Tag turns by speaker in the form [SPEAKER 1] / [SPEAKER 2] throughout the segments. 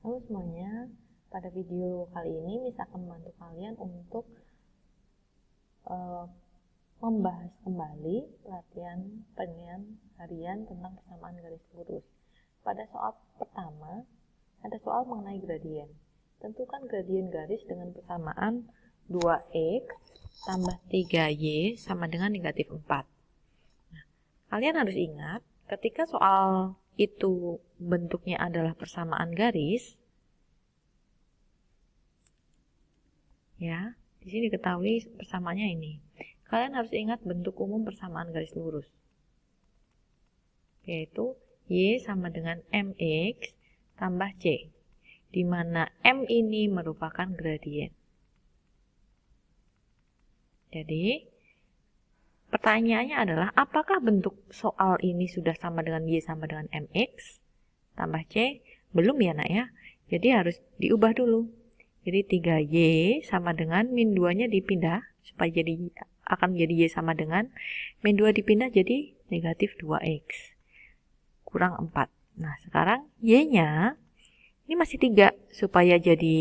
[SPEAKER 1] Halo semuanya, pada video kali ini Miss akan membantu kalian untuk membahas kembali latihan penilaian harian tentang persamaan garis lurus. Pada soal pertama, ada soal mengenai gradien. Tentukan gradien garis dengan persamaan 2x tambah 3y sama dengan negatif 4. Nah, kalian harus ingat, ketika soal itu bentuknya adalah persamaan garis, ya, di sini diketahui persamaannya ini. Kalian harus ingat bentuk umum persamaan garis lurus, yaitu y sama dengan mx tambah c, di mana m ini merupakan gradien. Jadi, pertanyaannya adalah, apakah bentuk soal ini sudah sama dengan y sama dengan mx tambah c? Belum ya nak ya. Jadi harus diubah dulu. Jadi 3y sama dengan min 2-nya dipindah, supaya akan jadi y sama dengan min 2 dipindah jadi negatif 2x kurang 4. Nah, sekarang y-nya ini masih 3, supaya jadi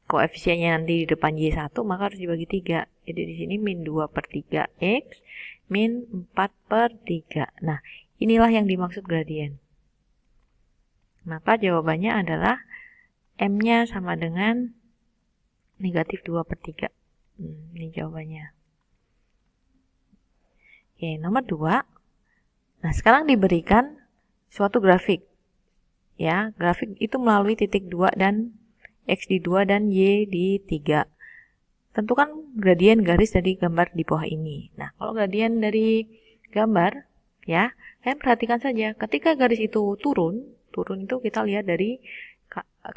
[SPEAKER 1] koefisiennya nanti di depan y1, maka harus dibagi 3. Jadi di sini min 2 per 3x min 4 per 3. Nah, inilah yang dimaksud gradien. Maka jawabannya adalah m-nya sama dengan negatif 2 per 3. Ini jawabannya. Oke, nomor 2. Nah, sekarang diberikan suatu grafik. Ya, grafik itu melalui titik 2 dan x di 2 dan y di 3. Tentukan gradien garis dari gambar di bawah ini. Nah, kalau gradien dari gambar, ya, kalian perhatikan saja. Ketika garis itu turun itu kita lihat dari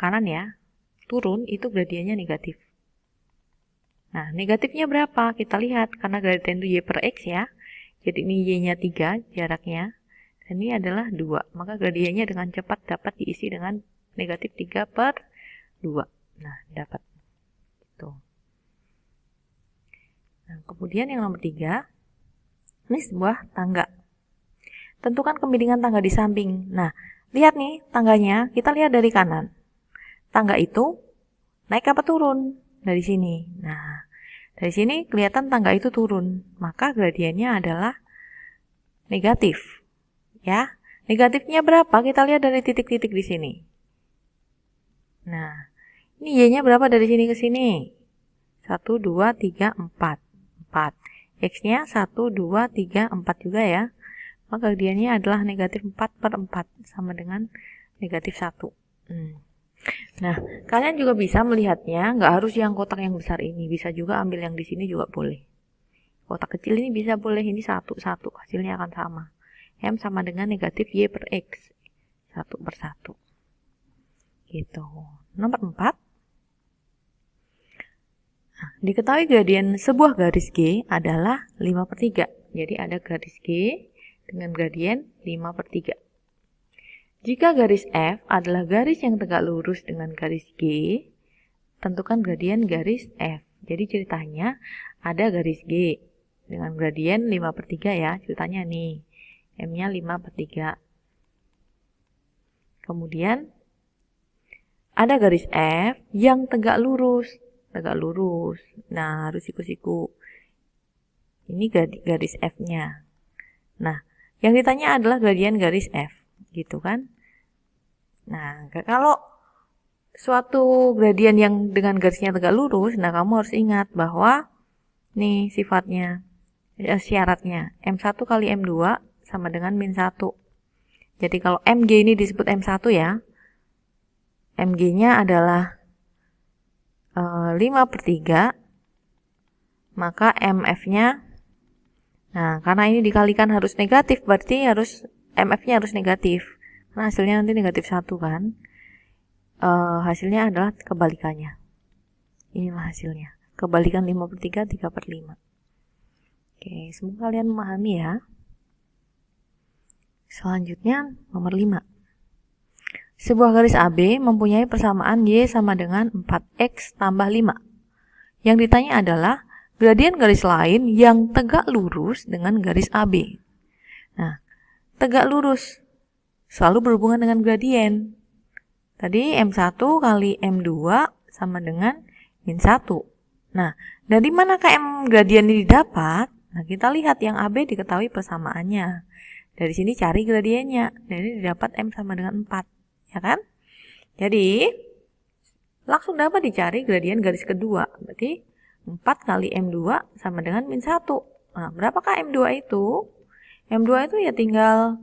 [SPEAKER 1] kanan ya. Turun itu gradiennya negatif. Nah, negatifnya berapa? Kita lihat, karena gradien itu y per x ya. Jadi ini y-nya 3 jaraknya. Dan ini adalah 2. Maka gradiennya dengan cepat dapat diisi dengan negatif 3 per 2. Nah, dapat. Tuh. Nah, kemudian yang nomor 3. Ini sebuah tangga. Tentukan kemiringan tangga di samping. Nah, lihat nih tangganya. Kita lihat dari kanan. Tangga itu naik apa turun? Dari sini. Nah, dari sini kelihatan tangga itu turun. Maka gradiennya adalah negatif. Ya, negatifnya berapa? Kita lihat dari titik-titik di sini. Nah, ini y-nya berapa dari sini ke sini? 1, 2, 3, 4. 4. X-nya 1, 2, 3, 4 juga ya. Maka gradiennya adalah negatif 4 per 4. Sama dengan negatif 1. Nah, kalian juga bisa melihatnya, nggak harus yang kotak yang besar ini. Bisa juga ambil yang di sini juga boleh. Kotak kecil ini bisa boleh, ini 1, 1. Hasilnya akan sama. M sama dengan negatif y per x. 1 per 1. Gitu. Nomor 4. Nah, diketahui gradien sebuah garis G adalah 5 per 3. Jadi ada garis G dengan gradien 5 per 3. Jika garis F adalah garis yang tegak lurus dengan garis G, tentukan gradien garis F. Jadi ceritanya ada garis G dengan gradien 5 per 3 ya. Ceritanya nih. M-nya 5 per 3. Kemudian ada garis F yang tegak lurus. Tegak lurus. Nah, harus siku-siku. Ini garis F-nya. Nah, yang ditanya adalah gradien garis F. Gitu kan? Nah, kalau suatu gradien yang dengan garisnya tegak lurus, nah kamu harus ingat bahwa nih sifatnya, syaratnya. M1 kali M2 sama dengan min 1. Jadi kalau MG ini disebut M1 ya. MG-nya adalah 5 per 3. Maka MF-nya, nah karena ini dikalikan harus negatif, berarti harus MF-nya harus negatif. Karena hasilnya nanti negatif 1 kan. Hasilnya adalah kebalikannya. Inilah hasilnya. Kebalikan 5 per 3, 3 per 5. Oke, semoga kalian memahami ya. Selanjutnya, nomor 5. Sebuah garis AB mempunyai persamaan Y sama dengan 4X tambah 5. Yang ditanya adalah gradien garis lain yang tegak lurus dengan garis AB. Nah, tegak lurus selalu berhubungan dengan gradien. Tadi M1 kali M2 sama dengan min 1. Nah, dari manakah M gradien ini didapat? Nah, kita lihat yang AB diketahui persamaannya. Dari sini cari gradiennya. Dan ini didapat M sama dengan 4. Ya kan? Jadi, langsung dapat dicari gradien garis kedua. Berarti 4 kali M2 sama dengan min 1. Nah, berapakah M2 itu? M2 itu ya tinggal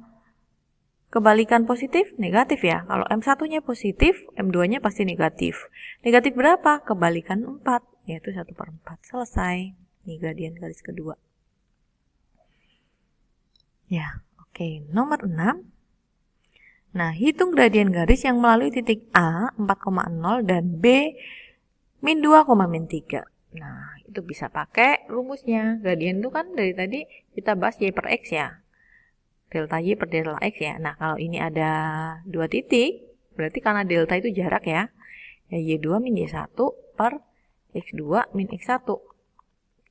[SPEAKER 1] kebalikan positif, negatif ya. Kalau M1-nya positif, M2-nya pasti negatif. Negatif berapa? Kebalikan 4, yaitu 1/4. Selesai. Ini gradien garis kedua. Ya, oke. Nomor 6. Nah, hitung gradien garis yang melalui titik A 4,0 dan B min 2, min 3. Nah, itu bisa pakai rumusnya. Gradien itu kan dari tadi kita bahas Y per X ya. Delta Y per delta X ya. Nah, kalau ini ada 2 titik, berarti karena delta itu jarak ya. Ya Y2 min Y1 per X2 min X1.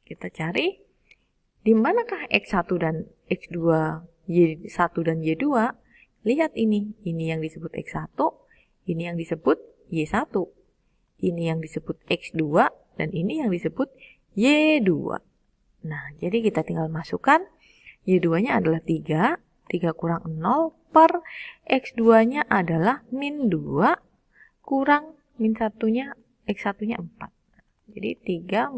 [SPEAKER 1] Kita cari di manakah X1 dan X2, Y1 dan Y2. Lihat ini yang disebut X1, ini yang disebut Y1. Ini yang disebut X2 dan ini yang disebut Y2. Nah, jadi kita tinggal masukkan Y2-nya adalah 3 kurang 0 per X2-nya adalah min 2 kurang min 1-nya, X1-nya 4. Jadi 3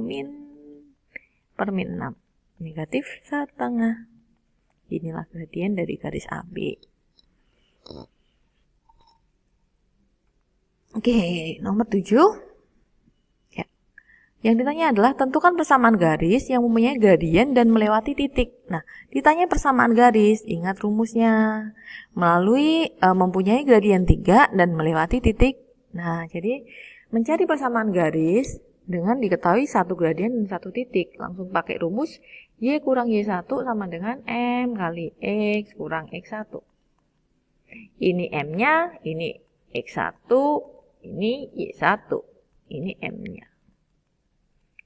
[SPEAKER 1] per min 6. Negatif setengah. Inilah gradien dari garis AB. Oke, nomor 7. Ya. Yang ditanya adalah tentukan persamaan garis yang mempunyai gradien dan melewati titik. Nah, ditanya persamaan garis, ingat rumusnya. Mempunyai gradien 3 dan melewati titik. Nah, jadi mencari persamaan garis dengan diketahui satu gradien dan satu titik. Langsung pakai rumus Y kurang Y1 sama dengan M kali X kurang X1. Ini M-nya, ini X1, ini Y1, ini M-nya.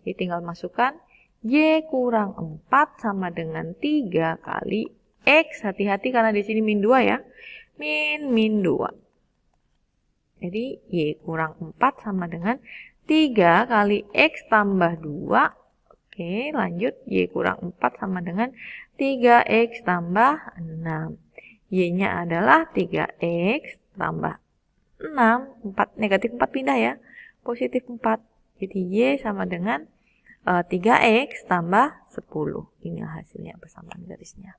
[SPEAKER 1] Jadi tinggal masukkan Y kurang 4 sama dengan 3 kali X. Hati-hati karena di sini min 2 ya. Min 2. Jadi Y kurang 4 sama dengan 3 kali X tambah 2. Oke, lanjut. Y kurang 4 sama dengan 3X tambah 6. Y-nya adalah 3X tambah 6. 4, negatif 4 pindah ya. Positif 4. Jadi Y sama dengan 3X tambah 10. Ini hasilnya persamaan garisnya.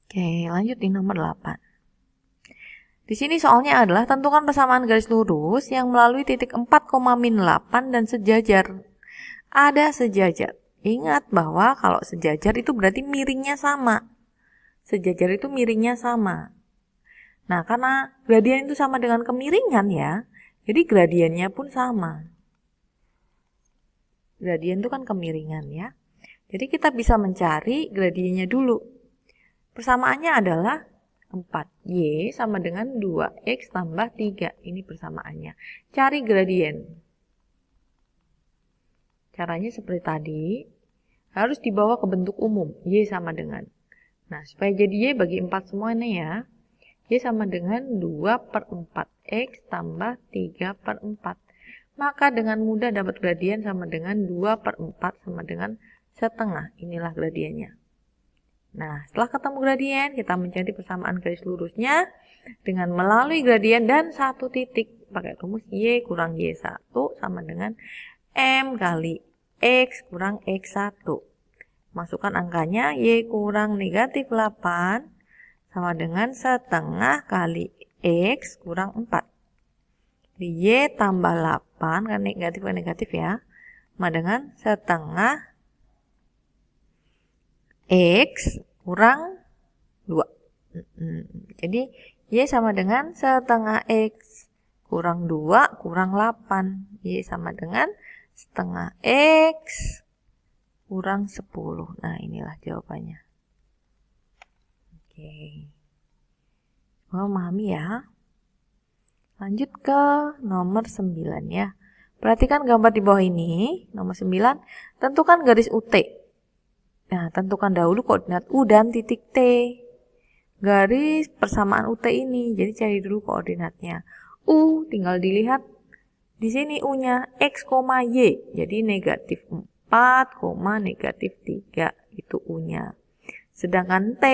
[SPEAKER 1] Oke, lanjut di nomor 8. Di sini soalnya adalah tentukan persamaan garis lurus yang melalui titik 4, min 8 dan sejajar. Ada sejajar. Ingat bahwa kalau sejajar itu berarti miringnya sama. Sejajar itu miringnya sama. Nah, karena gradien itu sama dengan kemiringan ya, jadi gradiennya pun sama. Gradien itu kan kemiringan ya. Jadi kita bisa mencari gradiennya dulu. Persamaannya adalah 4Y sama dengan 2X tambah 3. Ini persamaannya. Cari gradien. Caranya seperti tadi, harus dibawa ke bentuk umum. Y sama dengan. Nah, supaya jadi Y bagi 4 semuanya ya. Y sama dengan 2/4X tambah 3/4. Maka dengan mudah dapat gradien sama dengan 2/4 sama dengan setengah. Inilah gradiennya. Nah, setelah ketemu gradien, kita mencari persamaan garis lurusnya dengan melalui gradien dan satu titik. Pakai rumus Y kurang Y1 sama dengan M kali X kurang X1. Masukkan angkanya, Y kurang negatif 8 sama dengan setengah kali X kurang 4. Jadi Y tambah 8, kan negatif ke negatif ya, sama dengan setengah X kurang 2. Jadi Y sama dengan setengah X kurang 2 kurang 8. Y sama dengan setengah X kurang 10. Nah, inilah jawabannya. Oke. Memahami ya. Lanjut ke nomor 9 ya. Perhatikan gambar di bawah ini. Nomor 9. Tentukan garis UT. Nah, tentukan dahulu koordinat U dan titik T. garis persamaan UT ini. Jadi cari dulu koordinatnya. U tinggal dilihat di sini U-nya X, Y. Jadi negatif 4, negatif 3. Itu U-nya. Sedangkan T,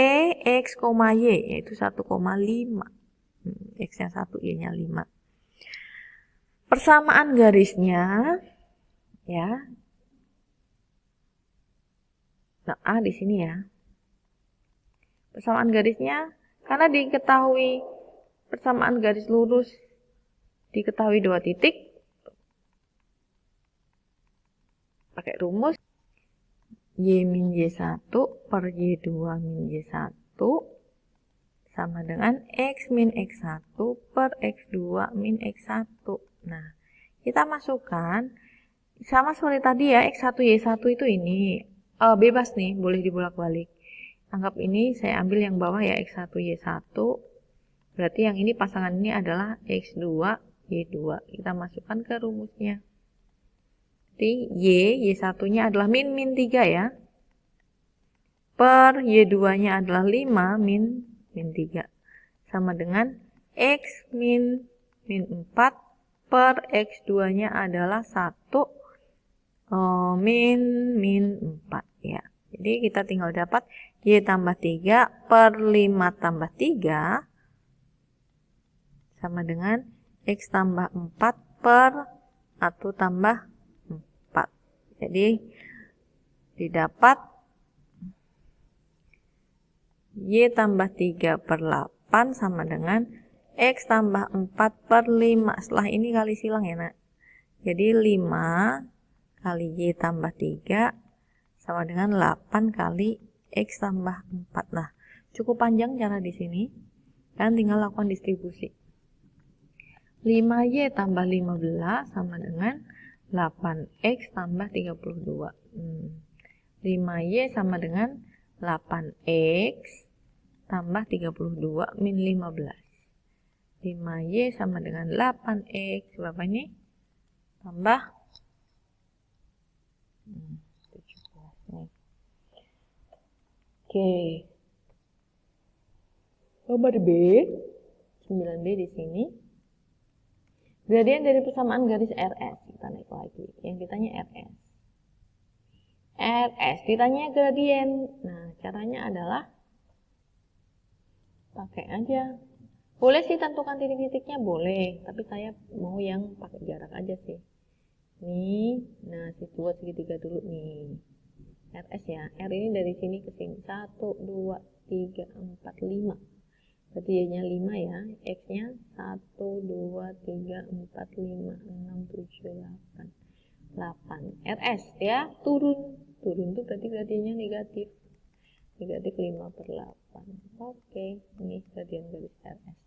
[SPEAKER 1] X, Y yaitu 1,5. X-nya 1, Y-nya 5. Persamaan garisnya ya. Nah, A di sini ya. Persamaan garisnya karena diketahui persamaan garis lurus diketahui 2 titik. Pakai rumus Y min Y1 per Y2 min Y1 sama dengan X min X1 per X2 min X1. Nah, kita masukkan sama seperti tadi ya, X1 Y1 itu ini bebas nih, boleh dibolak-balik. Anggap ini saya ambil yang bawah ya, X1 Y1. Berarti yang ini pasangan ini adalah X2 Y2. Kita masukkan ke rumusnya. Jadi Y1-nya adalah min 3 ya. Per Y2-nya adalah 5 min 3. Sama dengan X min 4 per X2-nya adalah 1 min 4 ya. Jadi kita tinggal dapat Y tambah 3 per 5 tambah 3 sama dengan X tambah 4 per 1 tambah 4. Jadi didapat Y tambah 3 per 8 sama dengan X tambah 4 per 5. Setelah ini kali silang ya nak. Jadi 5 kali Y tambah 3 sama dengan 8 kali X tambah 4. Nah, cukup panjang cara di sini. Kan tinggal lakukan distribusi. 5Y tambah 15 sama dengan 8X tambah 32. 5Y sama dengan 8X tambah 32 min 15. 5Y sama dengan 8X. Berapa ini? Tambah 17 nih. Oke. Nomor B. 9B di sini. Gradien dari persamaan garis RS. Kita naik lagi. Yang ditanya RS. RS ditanya gradien. Nah, caranya adalah pakai aja. Boleh sih tentukan titik-titiknya, boleh. Tapi saya mau yang pakai jarak aja sih. Nih, nah buat segitiga dulu nih. RS ya. R ini dari sini ke sini. 1, 2, 3, 4, 5. Berarti Y-nya 5 ya. X-nya 1, 2, 3, 4, 5, 6, 7, 8. 8. RS ya. Turun tuh berarti gradiennya negatif. Negatif 5/8. Oke, ini gradien garis RS.